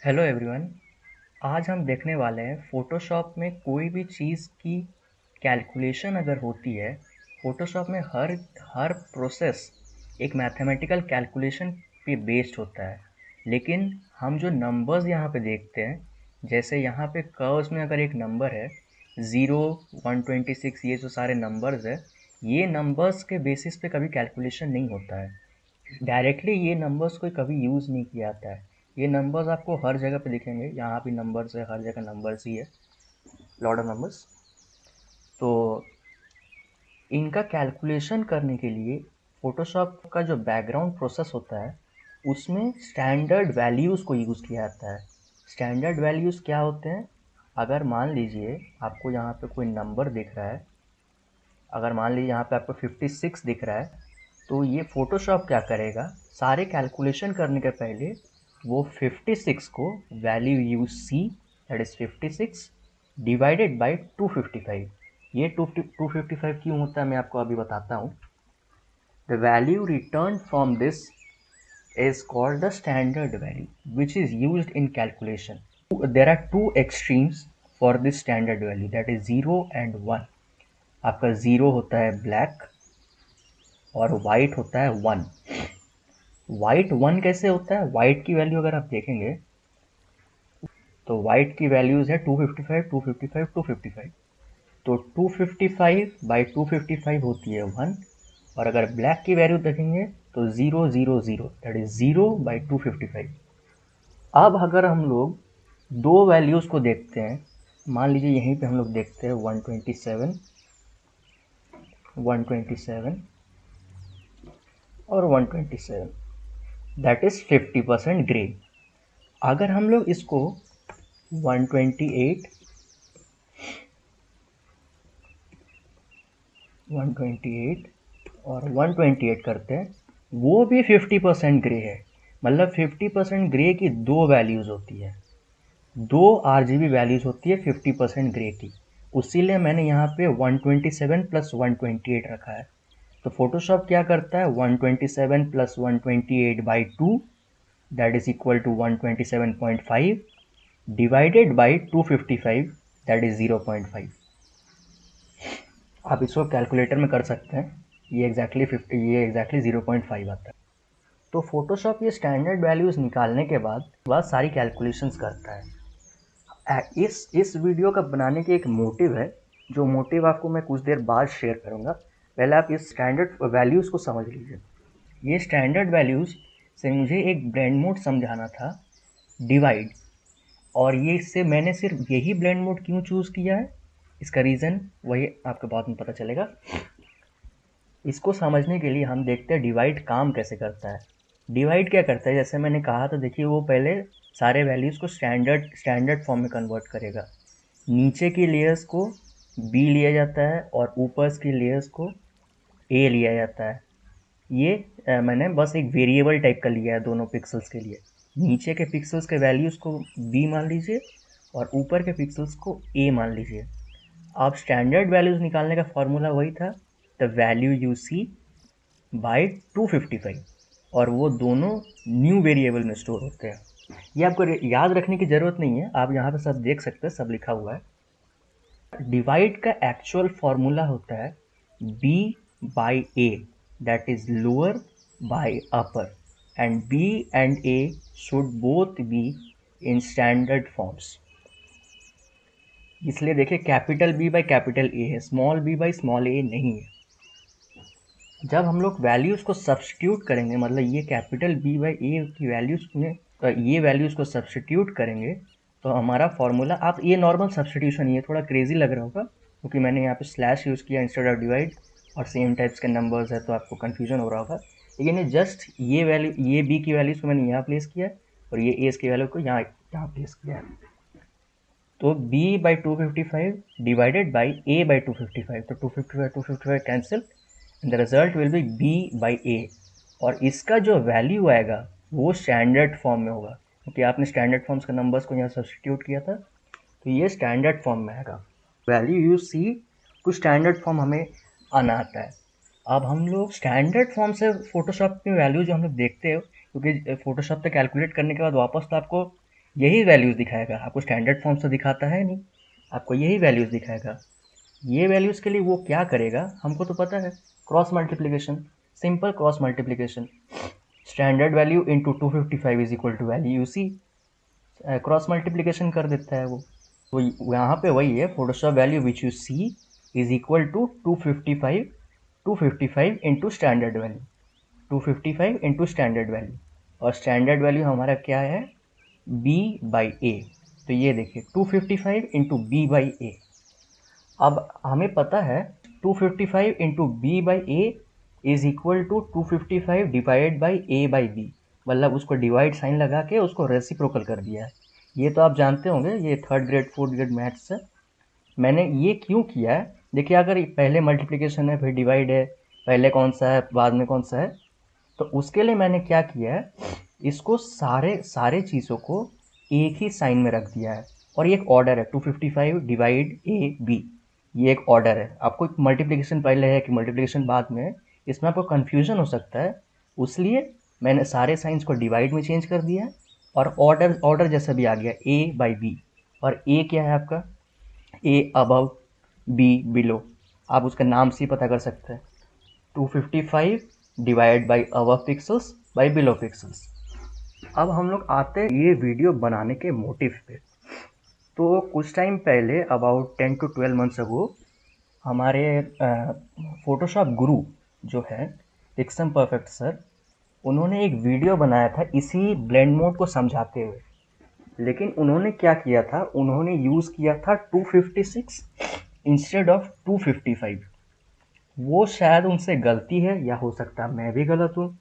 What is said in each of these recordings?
Hello everyone. आज हम देखने वाले हैं फ़ोटोशॉप में कोई भी चीज़ की कैलकुलेशन अगर होती है। फ़ोटोशॉप में हर हर प्रोसेस एक मैथमेटिकल कैलकुलेशन पे बेस्ड होता है। लेकिन हम जो नंबर्स यहाँ पे देखते हैं, जैसे यहाँ पे कर्व्स में अगर एक नंबर है 0, 126, ये जो सारे नंबर्स है, ये नंबर्स के बेसिस पे कभी कैलकुलेशन नहीं होता है। डायरेक्टली ये नंबर्स कोई कभी यूज़ नहीं किया जाता है। ये नंबर्स आपको हर जगह पे दिखेंगे, यहाँ भी नंबर्स है, हर जगह नंबर्स ही है, लॉट ऑफ नंबर्स। तो इनका कैलकुलेशन करने के लिए फ़ोटोशॉप का जो बैकग्राउंड प्रोसेस होता है, उसमें स्टैंडर्ड वैल्यूज़ को यूज़ किया जाता है। स्टैंडर्ड वैल्यूज़ क्या होते हैं? अगर मान लीजिए आपको यहाँ पे कोई नंबर दिख रहा है, अगर मान लीजिए यहाँ पे आपको 56 दिख रहा है, तो ये फ़ोटोशॉप क्या करेगा, सारे कैलकुलेशन करने के पहले वो 56 को value you see, that is 56 divided by 255। ये 255 क्यों होता है मैं आपको अभी बताता हूँ। The value return from this is called the standard value which is used in calculation. There are two extremes for this standard value, that is 0 and 1. आपका 0 होता है ब्लैक और वाइट होता है 1। वाइट 1 कैसे होता है? वाइट की वैल्यू अगर आप देखेंगे तो वाइट की वैल्यूज़ है 255, 255, 255। तो 255 बाई 255 होती है 1। और अगर ब्लैक की वैल्यू देखेंगे तो 000, दैट इज 0 बाई 255। अब अगर हम लोग दो वैल्यूज़ को देखते हैं, मान लीजिए यहीं पे हम लोग देखते हैं 127, 127 और 127, दैट इज़ 50% ग्रे। अगर हम लोग इसको 128, 128 और 128 करते हैं, वो भी 50% ग्रे है। मतलब 50% ग्रे की दो वैल्यूज़ होती है, दो RGB वैल्यूज़ होती है 50% ग्रे की। उसीलिए मैंने यहाँ पे 127 प्लस 128 रखा है। तो फोटोशॉप क्या करता है, 127 plus 128 by 2, that is equal to 127.5 divided by 255, that is 0.5। आप इसको कैलकुलेटर में कर सकते हैं, ये एग्जैक्टली 0.5 आता है। तो फोटोशॉप ये स्टैंडर्ड वैल्यूज़ निकालने के बाद सारी कैलकुलेशंस करता है। इस वीडियो का बनाने की एक मोटिव है, जो मोटिव आपको मैं कुछ देर बाद शेयर करूँगा। पहले आप इस स्टैंडर्ड वैल्यूज़ को समझ लीजिए। ये स्टैंडर्ड वैल्यूज़ से मुझे एक ब्लेंड मोड समझाना था, डिवाइड। और ये इससे मैंने सिर्फ यही ब्लेंड मोड क्यों चूज़ किया है, इसका रीज़न वही आपको बाद में पता चलेगा। इसको समझने के लिए हम देखते हैं डिवाइड काम कैसे करता है। डिवाइड क्या करता है, जैसे मैंने कहा था, देखिए वो पहले सारे वैल्यूज़ को स्टैंडर्ड फॉर्म में कन्वर्ट करेगा। नीचे की लेयर्स को बी लिया जाता है और ऊपर की लेयर्स को ए लिया जाता है। ये मैंने बस एक वेरिएबल टाइप का लिया है दोनों पिक्सल्स के लिए। नीचे के पिक्सल्स के वैल्यूज़ को बी मान लीजिए और ऊपर के पिक्सल्स को ए मान लीजिए। अब स्टैंडर्ड वैल्यूज़ निकालने का फॉर्मूला वही था, the value you see by 255, और वो दोनों न्यू वेरिएबल में स्टोर होते हैं। ये आपको याद रखने की ज़रूरत नहीं है, आप यहाँ पे सब देख सकते हैं, सब लिखा हुआ है। डिवाइड का एक्चुअल फॉर्मूला होता है b by A, that is lower by upper, and b and a should both be in standard forms. इसलिए देखिए capital B by capital A है, small b by small a नहीं है। जब हम लोग वैल्यूज़ को सब्स्टिट्यूट करेंगे, मतलब ये कैपिटल B बाई ए की वैल्यूज़ में ये वैल्यूज़ को सब्स्टिट्यूट करेंगे, तो हमारा फॉर्मूला, आप ये नॉर्मल सब्स्टिट्यूशन, ये थोड़ा क्रेजी लग रहा होगा क्योंकि मैंने यहाँ पे स्लैश यूज़ किया इंस्टेड ऑफ डिवाइड, और सेम टाइप्स के नंबर्स है तो आपको कन्फ्यूजन हो रहा होगा। लेकिन ये जस्ट ये वैल्यू, ये B की वैल्यूज़ को मैंने यहाँ प्लेस किया है और ये A की वैल्यू को यहाँ प्लेस किया है। तो b by 255 divided by a by 255, तो 255 cancel, the result will be b by a। और इसका जो वैल्यू आएगा वो स्टैंडर्ड फॉर्म में होगा, क्योंकि आपने स्टैंडर्ड फॉर्म्स के नंबर्स को यहाँ सब्स्टिट्यूट किया था, तो ये स्टैंडर्ड फॉर्म में आएगा। वैल्यू यू सी कुछ स्टैंडर्ड फॉर्म हमें आना आता है। अब हम लोग स्टैंडर्ड फॉर्म से फोटोशॉप में वैल्यू जो हम लोग देखते हैं, क्योंकि फोटोशॉप पे कैलकुलेट करने के बाद वापस तो आपको यही वैल्यूज़ दिखाएगा, आपको स्टैंडर्ड फॉर्म से दिखाता है नहीं, आपको यही वैल्यूज़ दिखाएगा। ये वैल्यूज़ के लिए वो क्या करेगा हमको तो पता है, cross multiplication, simple cross multiplication. Standard value into 255 is equal to value you see, cross multiplication कर देता है वो। तो यहाँ पे वही है, Photoshop value which you see is equal to 255 into standard value, 255 into standard value, और स्टैंडर्ड वैल्यू हमारा क्या है, b बाई ए। तो ये देखिए 255 इंटू बी बाई ए। अब हमें पता है 255 into B by A is equal to 255 divide by A by B, मतलब उसको डिवाइड साइन लगा के उसको रेसिप्रोकल कर दिया है। ये तो आप जानते होंगे, ये 3rd grade 4th grade maths है। मैंने ये क्यों किया है, देखिए अगर पहले मल्टीप्लिकेशन है फिर डिवाइड है, पहले कौन सा है बाद में कौन सा है, तो उसके लिए मैंने क्या किया है, इसको सारे सारे चीज़ों को एक ही साइन में रख दिया है। और ये एक ऑर्डर है, 255 डिवाइड ए बी, ये एक ऑर्डर है। आपको मल्टीप्लिकेशन पहले है कि मल्टीप्लिकेशन बाद में है, इसमें आपको कन्फ्यूजन हो सकता है, इसलिए मैंने सारे साइंस को डिवाइड में चेंज कर दिया है, और ऑर्डर ऑर्डर जैसा भी आ गया ए बाई बी। और ए क्या है आपका, ए अबव, बी बिलो, आप उसका नाम से ही पता कर सकते हैं, 255 divide by above pixels by below pixels. अब हम लोग आते हैं ये वीडियो बनाने के मोटिव पे। तो कुछ टाइम पहले अबाउट 10 to 12 मंथ्स अगो हमारे फोटोशॉप गुरु जो है पिक्सम परफेक्ट सर, उन्होंने एक वीडियो बनाया था इसी ब्लेंड मोड को समझाते हुए। लेकिन उन्होंने क्या किया था, उन्होंने यूज़ किया था 256 इंस्टेड ऑफ 255। वो शायद उनसे गलती है, या हो सकता है मैं भी गलत हूँ,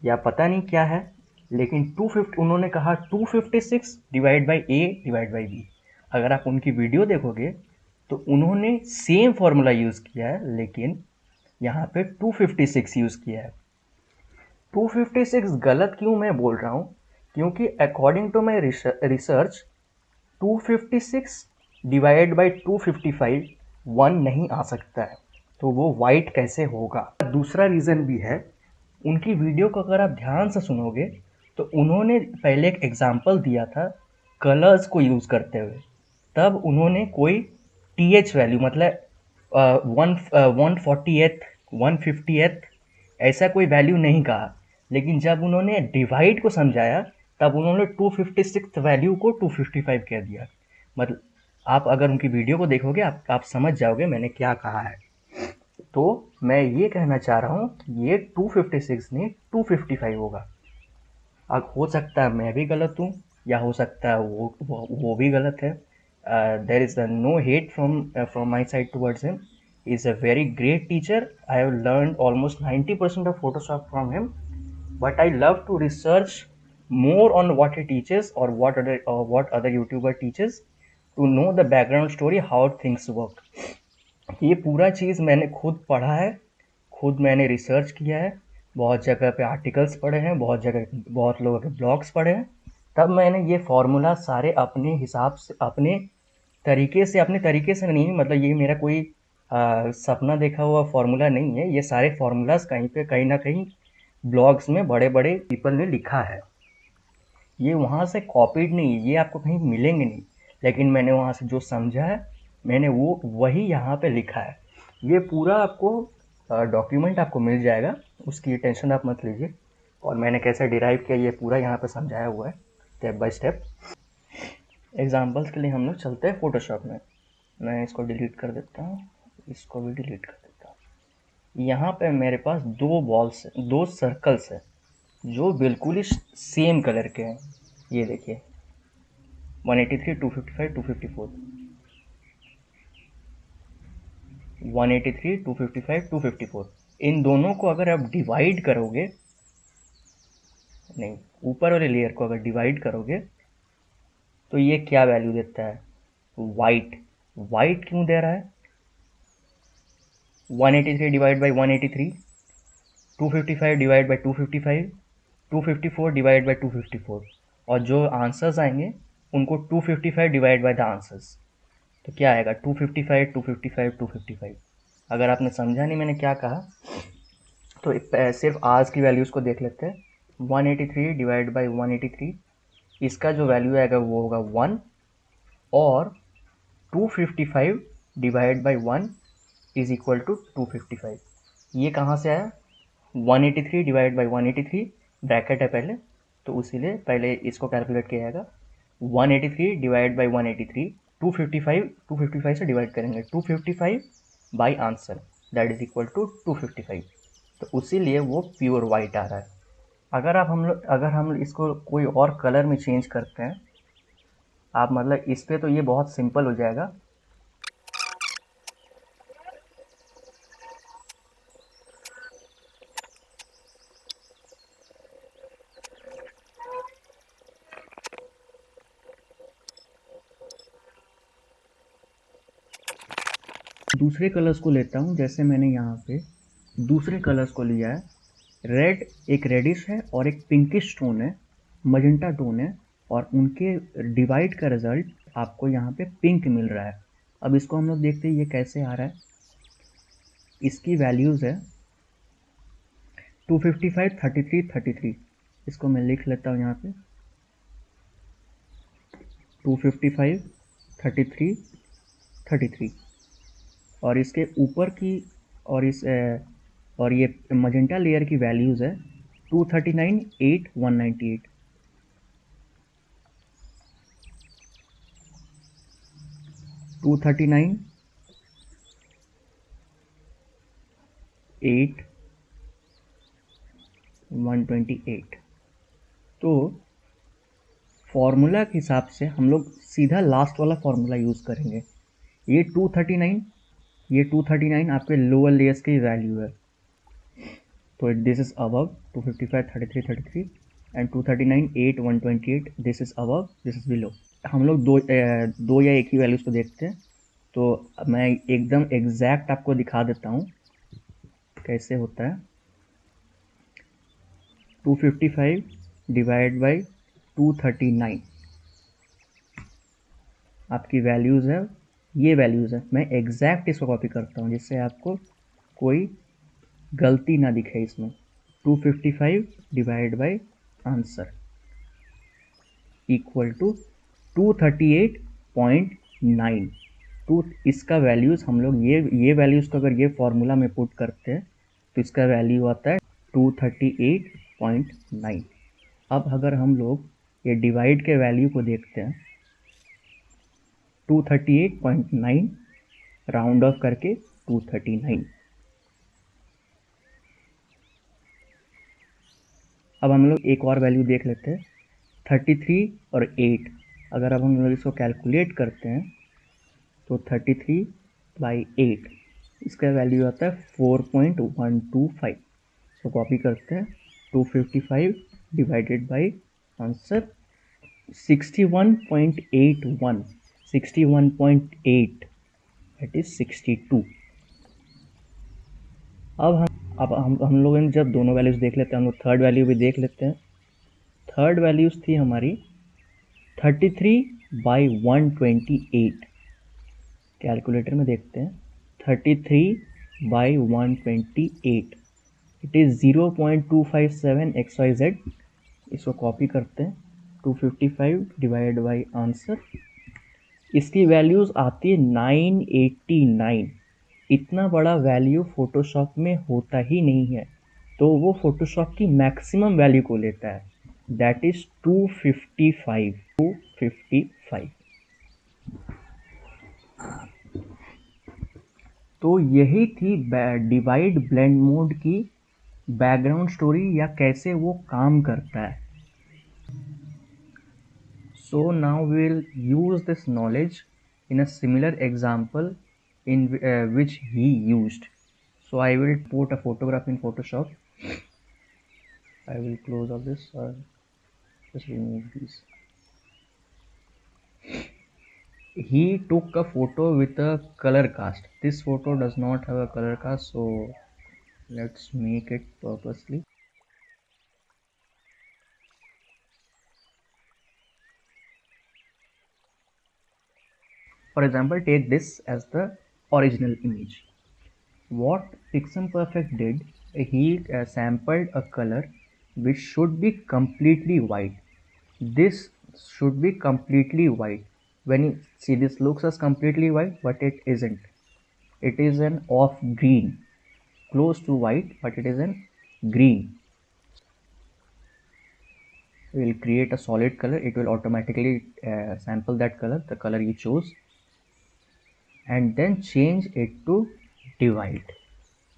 या पता नहीं क्या है, लेकिन 250 उन्होंने कहा 256 divide by A divide by B. अगर आप उनकी वीडियो देखोगे तो उन्होंने सेम फार्मूला यूज़ किया है, लेकिन यहाँ पे 256 यूज़ किया है। 256 गलत क्यों मैं बोल रहा हूँ, क्योंकि according to my research 256 divide by 255 1 नहीं आ सकता है, तो वो वाइट कैसे होगा। दूसरा रीज़न भी है, उनकी वीडियो को अगर आप ध्यान से सुनोगे तो उन्होंने पहले एक एग्जांपल दिया था कलर्स को यूज़ करते हुए, तब उन्होंने कोई टी एच वैल्यू मतलब 148 150th ऐसा कोई वैल्यू नहीं कहा। लेकिन जब उन्होंने डिवाइड को समझाया तब उन्होंने 256 वैल्यू को 255 कह दिया। मतलब आप अगर उनकी वीडियो को देखोगे आप समझ जाओगे मैंने क्या कहा है। तो मैं ये कहना चाह रहा हूँ कि ये 256 नहीं 255 होगा। अब हो सकता है मैं भी गलत हूँ, या हो सकता है वो भी गलत है। There is no hate from my side towards him, is a very great teacher. I have learn almost 90% of Photoshop from him, but I love to research more on what he teaches or what other YouTuber teaches to know the background story how things work। ये पूरा चीज़ मैंने खुद पढ़ा है, खुद मैंने research किया है, बहुत जगह पे आर्टिकल्स पढ़े हैं, बहुत जगह बहुत लोगों के ब्लॉग्स पढ़े हैं, तब मैंने ये फार्मूला सारे अपने हिसाब से अपने तरीके से नहीं, मतलब ये मेरा कोई सपना देखा हुआ फार्मूला नहीं है। ये सारे फार्मूलाज कहीं ना कहीं ब्लॉग्स में बड़े बड़े पीपल ने लिखा है, ये वहाँ से कॉपीड नहीं है, ये आपको कहीं मिलेंगे नहीं। लेकिन मैंने वहाँ से जो समझा है मैंने वो वही यहाँ पे लिखा है। ये पूरा आपको डॉक्यूमेंट आपको मिल जाएगा, उसकी टेंशन आप मत लीजिए। और मैंने कैसे डिराइव किया ये पूरा यहाँ पे समझाया हुआ है स्टेप बाय स्टेप। एग्जांपल्स के लिए हम लोग चलते हैं फोटोशॉप में। मैं इसको डिलीट कर देता हूँ, इसको भी डिलीट कर देता हूँ। यहाँ पे मेरे पास दो सर्कल्स है जो बिल्कुल ही सेम कलर के हैं। ये देखिए 183 255 254, 183 255 254। इन दोनों को अगर आप डिवाइड करोगे, नहीं ऊपर वाले लेयर को अगर डिवाइड करोगे तो ये क्या वैल्यू देता है, वाइट। वाइट क्यों दे रहा है, 183 divide by 183, 255 divide by 255, 254 divide by 254, और जो आंसर्स आएंगे उनको 255 डिवाइड बाई द आंसर्स। तो क्या आएगा 255 255 255। अगर आपने समझा नहीं मैंने क्या कहा तो सिर्फ आज की वैल्यूज़ को देख लेते हैं। 183 डिवाइड बाई 183 इसका जो वैल्यू आएगा वो होगा 1, और 255 divide by 1 is equal to 255। ये कहाँ से आया? 183 डिवाइड बाई 183, ब्रैकेट है पहले, तो इसीलिए पहले इसको कैलकुलेट किया जाएगा। 183 डिवाइड बाई 183, 255 से डिवाइड करेंगे, 255 by answer, that is equal to 255। तो उसीलिए वो प्योर वाइट आ रहा है। अगर हम इसको कोई और कलर में चेंज करते हैं, आप मतलब इस पे तो ये बहुत सिंपल हो जाएगा। दूसरे कलर्स को लेता हूँ, जैसे मैंने यहाँ पे दूसरे कलर्स को लिया है। रेड एक रेडिश है और एक पिंकिश टोन है, मजेंटा टोन है, और उनके डिवाइड का रिजल्ट आपको यहाँ पे पिंक मिल रहा है। अब इसको हम लोग देखते हैं ये कैसे आ रहा है। इसकी वैल्यूज़ है 255, 33, 33। इसको मैं लिख लेता हूँ यहाँ पे 255, 33, 33। और इसके ऊपर की और और ये मजेंटा लेयर की वैल्यूज़ है 239, 8, 198। 239, 8, 128। तो फॉर्मूला के हिसाब से हम लोग सीधा लास्ट वाला फॉर्मूला यूज़ करेंगे। ये 239 आपके लोअर लेयर्स की वैल्यू है, तो this is above 255, 33, 33, and 239, 8, 128, this is above, this is below. हम लोग दो या एक ही वैल्यूज़ को देखते हैं, तो मैं एकदम एग्जैक्ट आपको दिखा देता हूँ कैसे होता है। 255 डिवाइड बाई 239 आपकी वैल्यूज़ है, ये वैल्यूज़ है। मैं एग्जैक्ट इसको कॉपी करता हूँ जिससे आपको कोई गलती ना दिखे इसमें। 255 divide by answer equal to 238.9। तो इसका वैल्यूज़ हम लोग ये वैल्यूज़ को अगर ये फॉर्मूला में पुट करते हैं तो इसका वैल्यू आता है 238.9। अब अगर हम लोग ये डिवाइड के वैल्यू को देखते हैं, 238.9 राउंड ऑफ करके 239। अब हम लोग एक और वैल्यू देख लेते हैं, 33 और 8। अगर अब हम लोग इसको कैलकुलेट करते हैं तो 33 बाई 8, इसका वैल्यू आता है 4.125। इसको कॉपी करते हैं, 255 divided by answer 61.81, 61.8, that is 62। अब हम लोगों ने जब दोनों वैल्यूज़ देख लेते हैं, हम लोग थर्ड वैल्यू भी देख लेते हैं। थर्ड वैल्यूज़ थी हमारी 33 बाई 128। कैलकुलेटर में देखते हैं, 33 बाई 128, इट इज़ 0.257 XYZ। इसको कॉपी करते हैं, 255 डिवाइड बाई आंसर, इसकी वैल्यूज़ आती है 989। इतना बड़ा वैल्यू फोटोशॉप में होता ही नहीं है, तो वो फोटोशॉप की मैक्सिमम वैल्यू को लेता है, दैट इज 255। तो यही थी डिवाइड ब्लेंड मोड की बैकग्राउंड स्टोरी, या कैसे वो काम करता है। So now we will use this knowledge in a similar example in which he used. So I will put a photograph in Photoshop. I will close all this or just remove these. He took a photo with a color cast. This photo does not have a color cast, so let's make it purposely. For example, take this as the original image. What Pixelperfect did, he sampled a color which should be completely white. This should be completely white. When you see, this looks as completely white, but it isn't. It is an off green, close to white, but it is an green. We will create a solid color. It will automatically sample that color, the color you chose, and then change it to divide.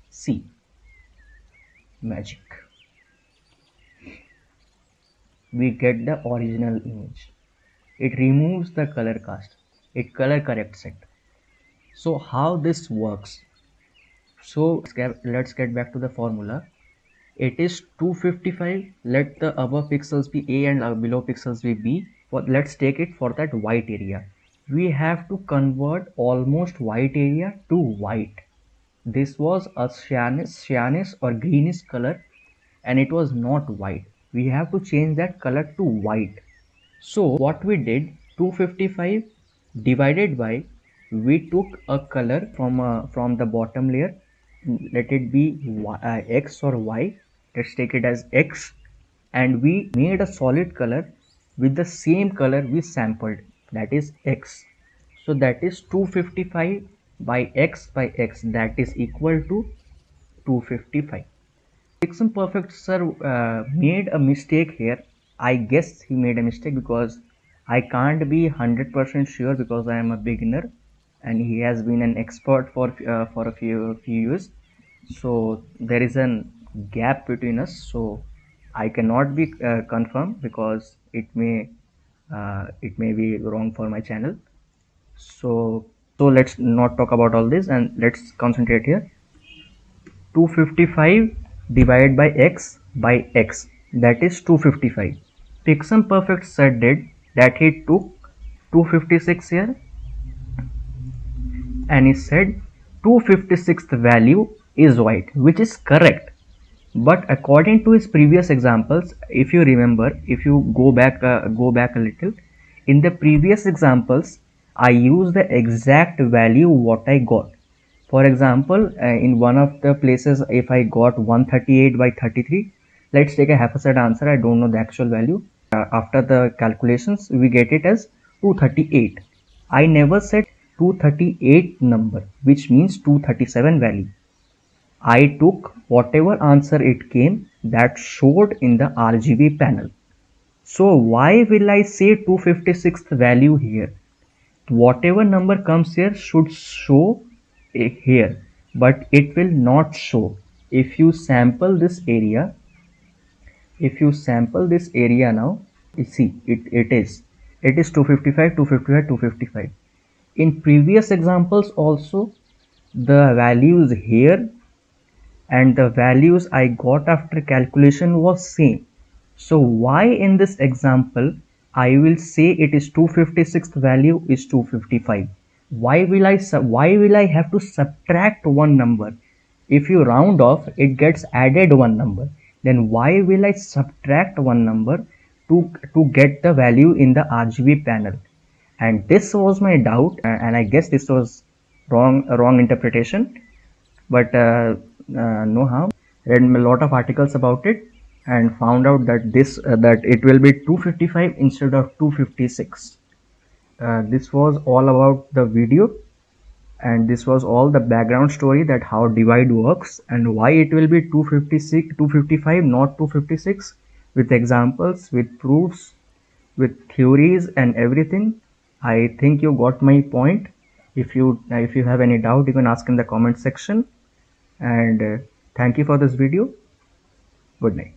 See, magic. We get the original image. It removes the color cast. It color corrects it. So how this works? So let's get back to the formula. It is 255. Let the above pixels be A and below pixels be B. Let's take it for that white area. We have to convert almost white area to white. This was a cyanis or greenish color, and it was not white. We have to change that color to white. So what we did, 255 divided by, we took a color from the bottom layer. Let it be X or Y. Let's take it as X, and we made a solid color with the same color we sampled, that is X. So that is 255 by X, that is equal to 255. Dixon Perfect sir made a mistake here. I guess he made a mistake because I can't be 100% sure, because I am a beginner and he has been an expert for a few years. So there is a gap between us. So I cannot be confirmed, because it may be wrong for my channel. So let's not talk about all this and let's concentrate here. 255 divided by x, that is 255. Pixum Perfect sir did that, he took 256 here and he said 256th value is white, which is correct. But according to his previous examples, if you remember, if you go back a little, in the previous examples I used the exact value what I got. For example, in one of the places, if I got 138 by 33, let's take a haphazard answer. I don't know the actual value. After the calculations, we get it as 238. I never said 238 number, which means 237 value. I took whatever answer it came that showed in the RGB panel. So why will I say 256th value here? Whatever number comes here should show here, but it will not show. If you sample this area, now, you see it is 255, 255, 255. In previous examples also, the values here and the values I got after calculation was same. So why in this example I will say it is 256th value is 255? Why will I have to subtract one number? If you round off, it gets added one number. Then why will I subtract one number to get the value in the RGB panel? And this was my doubt, and I guess this was wrong interpretation. But no harm. Read a lot of articles about it and found out that that it will be 255 instead of 256. This was all about the video, and this was all the background story that how divide works and why it will be 256 255 not 256, with examples, with proofs, with theories and everything. I think you got my point. If you have any doubt, you can ask in the comment section. And thank you for this video. Good night.